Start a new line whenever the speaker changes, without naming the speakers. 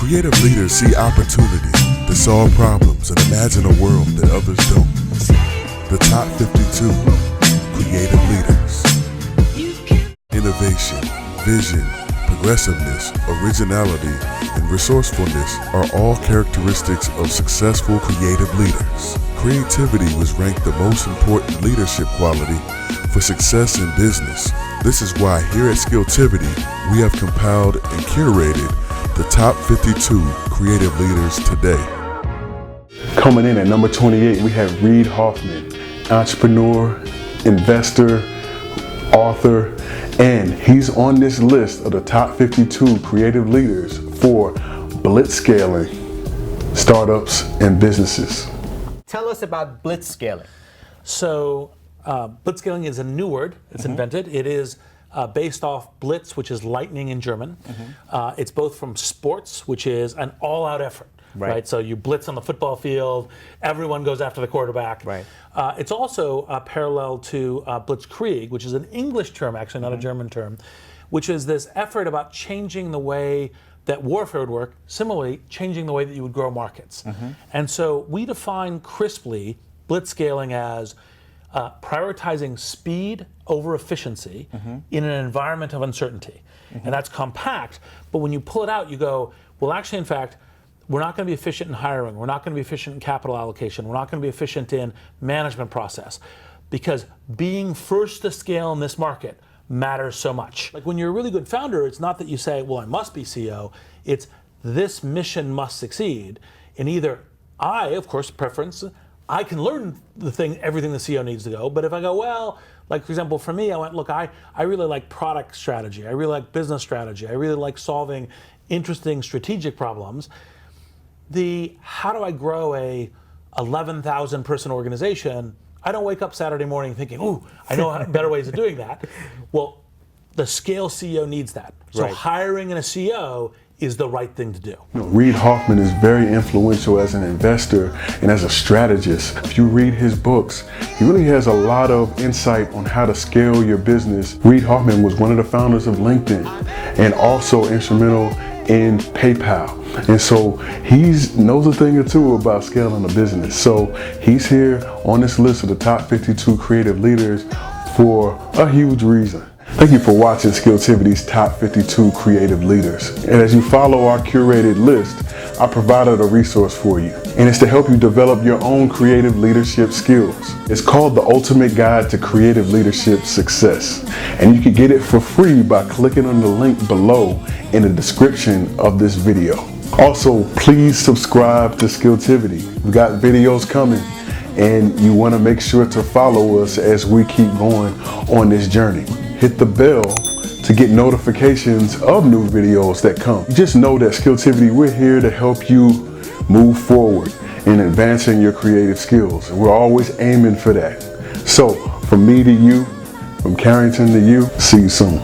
Creative leaders see opportunity to solve problems and imagine a world that others don't. The top 52 creative leaders. Innovation, vision, progressiveness, originality, and resourcefulness are all characteristics of successful creative leaders. Creativity was ranked the most important leadership quality for success in business. This is why here at Skilltivity, we have compiled and curated the top 52 creative leaders today.
Coming in at number 28, we have Reid Hoffman, entrepreneur, investor, author, and he's on this list of the top 52 creative leaders for blitzscaling startups and businesses.
Tell us about blitzscaling.
So blitzscaling is a new word. It's invented. It is based off blitz, which is lightning in German. It's both from sports, which is an all-out effort. Right. So you blitz on the football field, everyone goes after the quarterback.
Right.
It's also parallel to blitzkrieg, which is an English term, actually, not a German term, which is this effort about changing the way that warfare would work, similarly changing the way that you would grow markets. And so we define crisply blitzscaling as prioritizing speed over efficiency in an environment of uncertainty. And that's compact, but when you pull it out, you go, well, actually, in fact, we're not going to be efficient in hiring. We're not going to be efficient in capital allocation. We're not going to be efficient in management process, because being first to scale in this market matters so much. Like when you're a really good founder, it's not that you say, well, I must be CEO. It's this mission must succeed. And either I, of course, preference, I can learn everything the CEO needs to go. But if I go, well, like for example, for me, I went, look, I really like product strategy. I really like business strategy. I really like solving interesting strategic problems. How do I grow a 11,000 person organization? I don't wake up Saturday morning thinking, ooh, I know better ways of doing that. Well, the scale CEO needs that. So hiring a CEO is the right thing to do.
Reid Hoffman is very influential as an investor and as a strategist. If you read his books, he really has a lot of insight on how to scale your business. Reid Hoffman was one of the founders of LinkedIn and also instrumental in PayPal. And so he knows a thing or two about scaling a business. So he's here on this list of the top 52 creative leaders for a huge reason. Thank you for watching Skilltivity's top 52 creative leaders. And as you follow our curated list, I provided a resource for you. And it's to help you develop your own creative leadership skills. It's called The Ultimate Guide to Creative Leadership Success. And you can get it for free by clicking on the link below in the description of this video. Also, please subscribe to Skilltivity. We've got videos coming, and you want to make sure to follow us as we keep going on this journey. Hit the bell to get notifications of new videos that come. Just know that Skilltivity, we're here to help you move forward in advancing your creative skills. We're always aiming for that. So from me to you, from Carrington to you, see you soon.